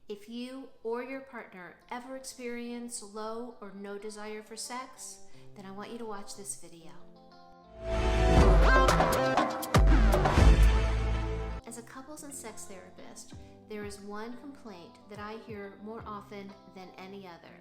If you or your partner ever experience low or no desire for sex, then I want you to watch this video. As a couples and sex therapist, there is one complaint that I hear more often than any other,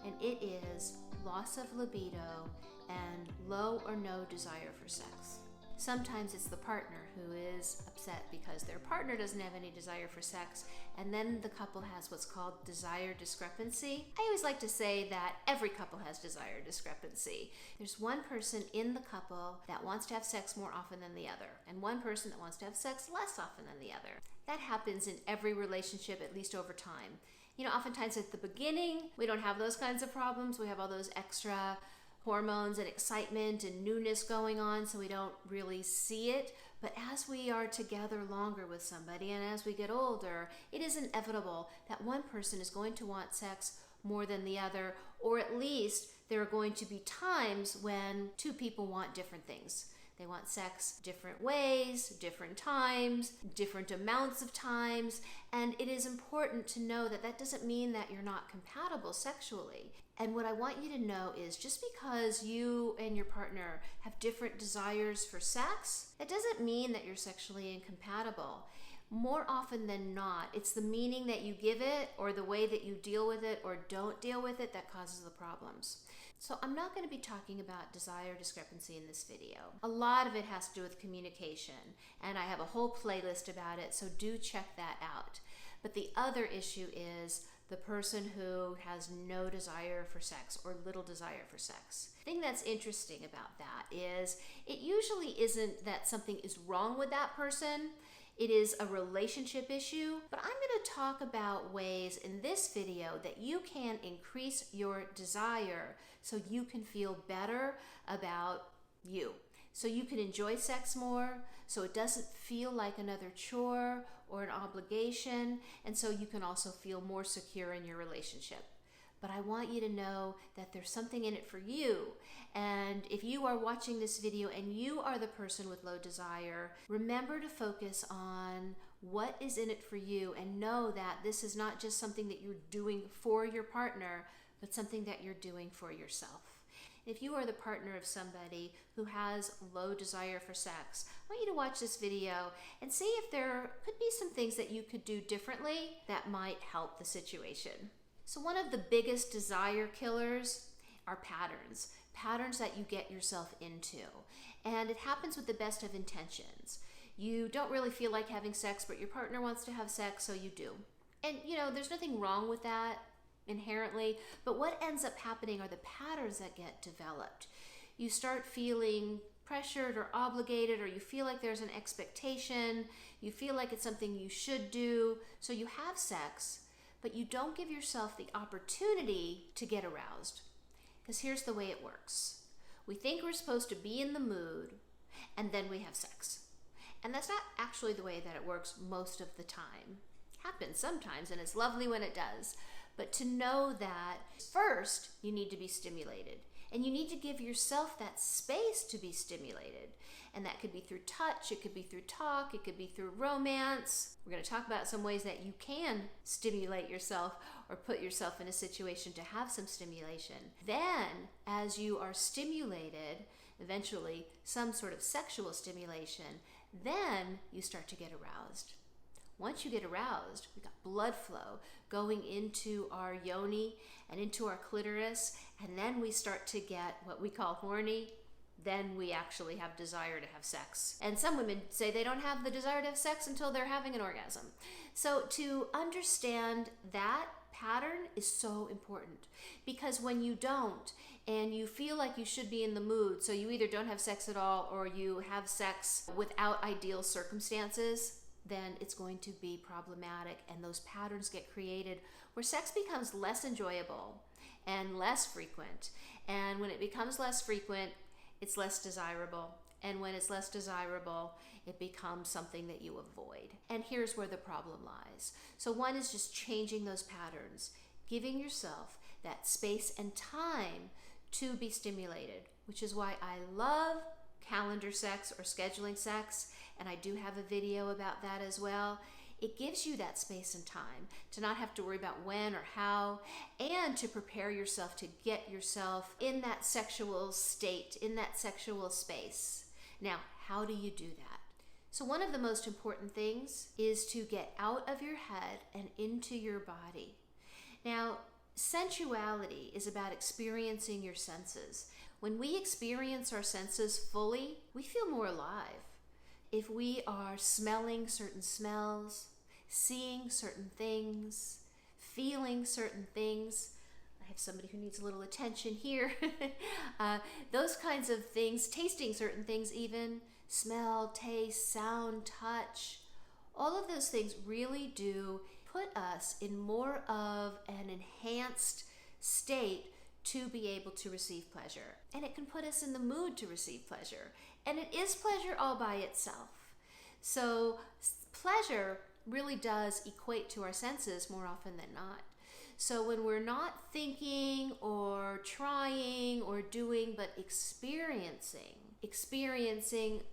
and it is loss of libido and low or no desire for sex. Sometimes it's the partner who is upset because their partner doesn't have any desire for sex, and then the couple has what's called desire discrepancy. I always like to say that every couple has desire discrepancy. There's one person in the couple that wants to have sex more often than the other, and one person that wants to have sex less often than the other. That happens in every relationship, at least over time. You know, oftentimes at the beginning, we don't have those kinds of problems. We have all those extra hormones and excitement and newness going on, so we don't really see it. But as we are together longer with somebody and as we get older, it is inevitable that one person is going to want sex more than the other, or at least there are going to be times when two people want different things. They want sex different ways, different times, different amounts of times, and it is important to know that that doesn't mean that you're not compatible sexually. And what I want you to know is just because you and your partner have different desires for sex, that doesn't mean that you're sexually incompatible. More often than not, it's the meaning that you give it or the way that you deal with it or don't deal with it that causes the problems. So I'm not going to be talking about desire discrepancy in this video. A lot of it has to do with communication, and I have a whole playlist about it, so do check that out. But the other issue is the person who has no desire for sex or little desire for sex. The thing that's interesting about that is it usually isn't that something is wrong with that person. It is a relationship issue, but I'm going to talk about ways in this video that you can increase your desire so you can feel better about you. So you can enjoy sex more, so it doesn't feel like another chore or an obligation, and so you can also feel more secure in your relationship. But I want you to know that there's something in it for you. And if you are watching this video and you are the person with low desire, remember to focus on what is in it for you and know that this is not just something that you're doing for your partner, but something that you're doing for yourself. If you are the partner of somebody who has low desire for sex, I want you to watch this video and see if there could be some things that you could do differently that might help the situation. So one of the biggest desire killers are patterns that you get yourself into. And it happens with the best of intentions. You don't really feel like having sex, but your partner wants to have sex, so you do. And you know, there's nothing wrong with that inherently, but what ends up happening are the patterns that get developed. You start feeling pressured or obligated, or you feel like there's an expectation, you feel like it's something you should do, so you have sex, but you don't give yourself the opportunity to get aroused. Because here's the way it works. We think we're supposed to be in the mood, and then we have sex. And that's not actually the way that it works most of the time. It happens sometimes, and it's lovely when it does. But to know that first, you need to be stimulated. And you need to give yourself that space to be stimulated. And that could be through touch, it could be through talk, it could be through romance. We're going to talk about some ways that you can stimulate yourself or put yourself in a situation to have some stimulation. Then, as you are stimulated, eventually some sort of sexual stimulation, then you start to get aroused. Once you get aroused, we got blood flow going into our yoni and into our clitoris, and then we start to get what we call horny. Then we actually have desire to have sex. And some women say they don't have the desire to have sex until they're having an orgasm. So to understand that pattern is so important, because when you don't and you feel like you should be in the mood, so you either don't have sex at all or you have sex without ideal circumstances, then it's going to be problematic, and those patterns get created where sex becomes less enjoyable and less frequent. And when it becomes less frequent, it's less desirable. And when it's less desirable, it becomes something that you avoid. And here's where the problem lies. So one is just changing those patterns, giving yourself that space and time to be stimulated, which is why I love calendar sex or scheduling sex, and I do have a video about that as well. It gives you that space and time to not have to worry about when or how, and to prepare yourself to get yourself in that sexual state, in that sexual space. Now, how do you do that? So one of the most important things is to get out of your head and into your body. Now, sensuality is about experiencing your senses. When we experience our senses fully, we feel more alive. If we are smelling certain smells, seeing certain things, feeling certain things, I have somebody who needs a little attention here, those kinds of things, tasting certain things even, smell, taste, sound, touch, all of those things really do put us in more of an enhanced state to be able to receive pleasure. And it can put us in the mood to receive pleasure. And it is pleasure all by itself. So pleasure really does equate to our senses more often than not. So when we're not thinking or trying or doing, but experiencing,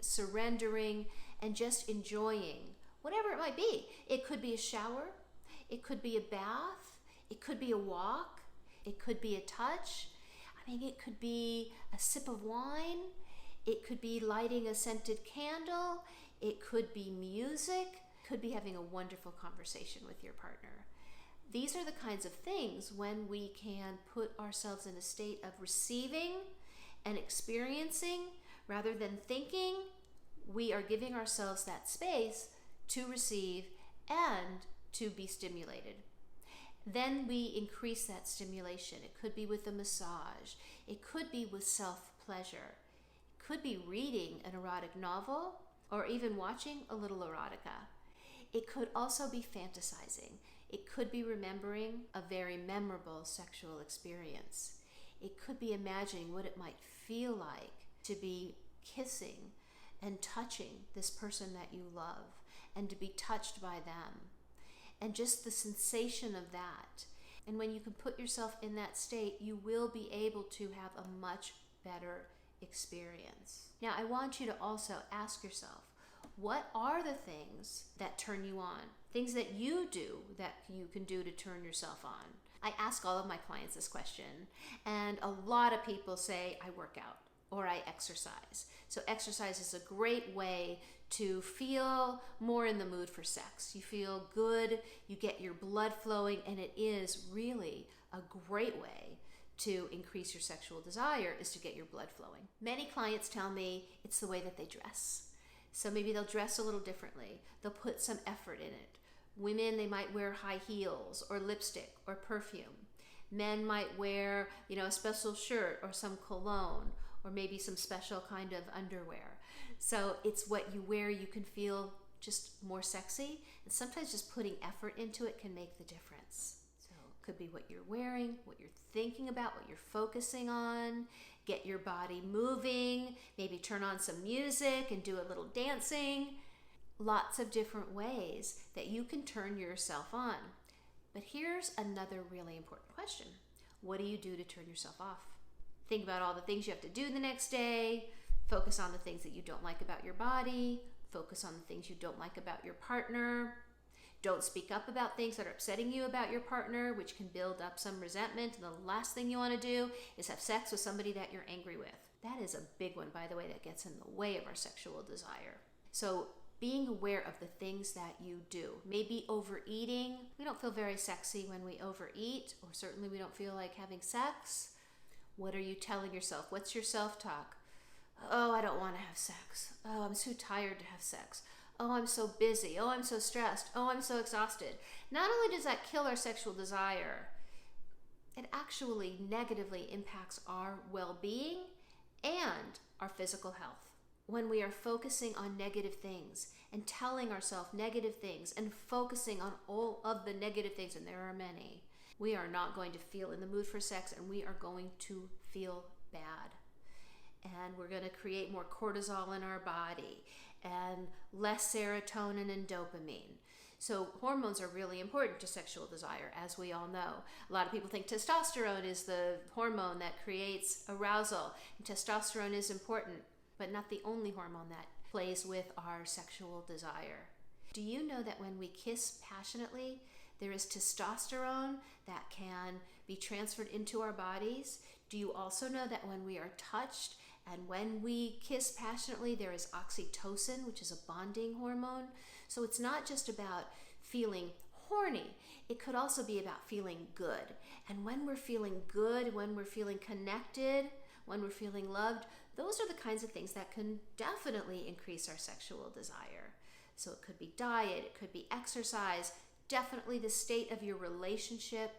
surrendering, and just enjoying, whatever it might be. It could be a shower, it could be a bath, it could be a walk, it could be a touch. I mean, it could be a sip of wine, it could be lighting a scented candle, it could be music, it could be having a wonderful conversation with your partner. These are the kinds of things when we can put ourselves in a state of receiving and experiencing rather than thinking. We are giving ourselves that space to receive and to be stimulated. Then we increase that stimulation. It could be with a massage. It could be with self-pleasure. It could be reading an erotic novel or even watching a little erotica. It could also be fantasizing. It could be remembering a very memorable sexual experience. It could be imagining what it might feel like to be kissing and touching this person that you love and to be touched by them. And just the sensation of that. And when you can put yourself in that state, you will be able to have a much better experience. Now, I want you to also ask yourself, what are the things that turn you on? Things that you do that you can do to turn yourself on. I ask all of my clients this question, and a lot of people say, I work out or I exercise. So exercise is a great way to feel more in the mood for sex. You feel good, you get your blood flowing, and it is really a great way to increase your sexual desire is to get your blood flowing. Many clients tell me it's the way that they dress. So maybe they'll dress a little differently. They'll put some effort in it. Women, they might wear high heels or lipstick or perfume. Men might wear, a special shirt or some cologne or maybe some special kind of underwear. So it's what you wear, you can feel just more sexy. And sometimes just putting effort into it can make the difference. So it could be what you're wearing, what you're thinking about, what you're focusing on. Get your body moving, maybe turn on some music and do a little dancing. Lots of different ways that you can turn yourself on. But here's another really important question. What do you do to turn yourself off? Think about all the things you have to do the next day. Focus on the things that you don't like about your body. Focus on the things you don't like about your partner. Don't speak up about things that are upsetting you about your partner, which can build up some resentment. And the last thing you want to do is have sex with somebody that you're angry with. That is a big one, by the way, that gets in the way of our sexual desire. So being aware of the things that you do. Maybe overeating. We don't feel very sexy when we overeat, or certainly we don't feel like having sex. What are you telling yourself? What's your self-talk? Oh, I don't want to have sex. Oh, I'm too tired to have sex. Oh, I'm so busy. Oh, I'm so stressed. Oh, I'm so exhausted. Not only does that kill our sexual desire, it actually negatively impacts our well-being and our physical health. When we are focusing on negative things and telling ourselves negative things and focusing on all of the negative things, and there are many, we are not going to feel in the mood for sex, and we are going to feel bad. And we're going to create more cortisol in our body and less serotonin and dopamine. So hormones are really important to sexual desire, as we all know. A lot of people think testosterone is the hormone that creates arousal. And testosterone is important, but not the only hormone that plays with our sexual desire. Do you know that when we kiss passionately, there is testosterone that can be transferred into our bodies? Do you also know that when we are touched and when we kiss passionately, there is oxytocin, which is a bonding hormone? So it's not just about feeling horny. It could also be about feeling good. And when we're feeling good, when we're feeling connected, when we're feeling loved, those are the kinds of things that can definitely increase our sexual desire. So it could be diet, it could be exercise, definitely the state of your relationship,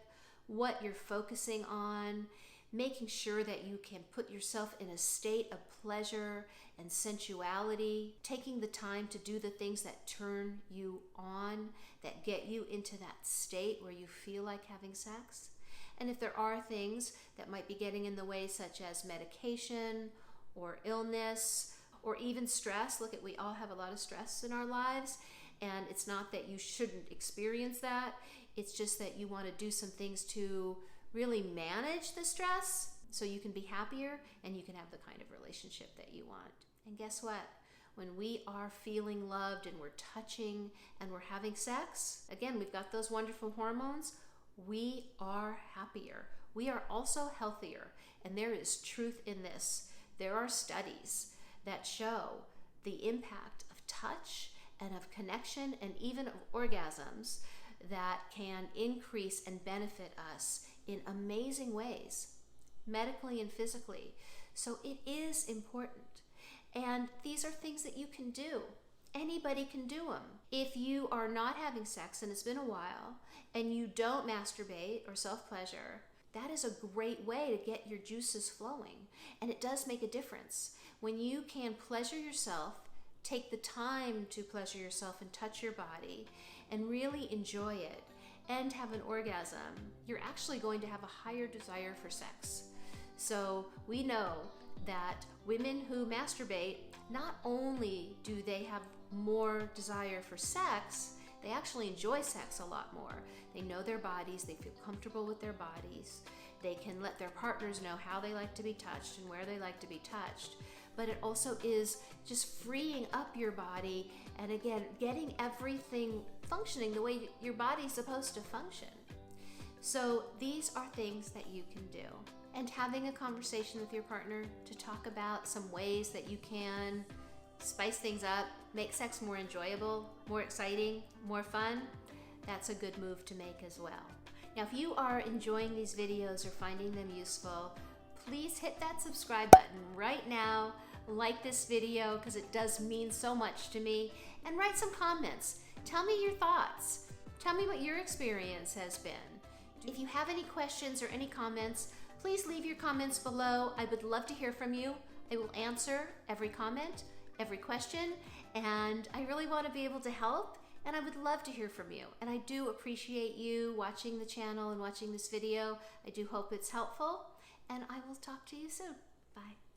what you're focusing on, making sure that you can put yourself in a state of pleasure and sensuality, taking the time to do the things that turn you on, that get you into that state where you feel like having sex. And if there are things that might be getting in the way, such as medication or illness or even stress, we all have a lot of stress in our lives, and it's not that you shouldn't experience that, it's just that you want to do some things to really manage the stress so you can be happier and you can have the kind of relationship that you want. And guess what? When we are feeling loved and we're touching and we're having sex, again, we've got those wonderful hormones, we are happier. We are also healthier. And there is truth in this. There are studies that show the impact of touch and of connection and even of orgasms that can increase and benefit us in amazing ways, medically and physically. So it is important. And these are things that you can do. Anybody can do them. If you are not having sex and it's been a while and you don't masturbate or self-pleasure, that is a great way to get your juices flowing. And it does make a difference. When you can pleasure yourself, take the time to pleasure yourself and touch your body and really enjoy it and have an orgasm, you're actually going to have a higher desire for sex. So we know that women who masturbate, not only do they have more desire for sex, they actually enjoy sex a lot more. They know their bodies, they feel comfortable with their bodies, they can let their partners know how they like to be touched and where they like to be touched. But it also is just freeing up your body and again, getting everything functioning the way your body's supposed to function. So these are things that you can do. And having a conversation with your partner to talk about some ways that you can spice things up, make sex more enjoyable, more exciting, more fun, that's a good move to make as well. Now, if you are enjoying these videos or finding them useful, please hit that subscribe button right now, like this video because it does mean so much to me, and write some comments. Tell me your thoughts. Tell me what your experience has been. If you have any questions or any comments, please leave your comments below. I would love to hear from you. I will answer every comment, every question, and I really want to be able to help, and I would love to hear from you. And I do appreciate you watching the channel and watching this video. I do hope it's helpful, and I will talk to you soon. Bye.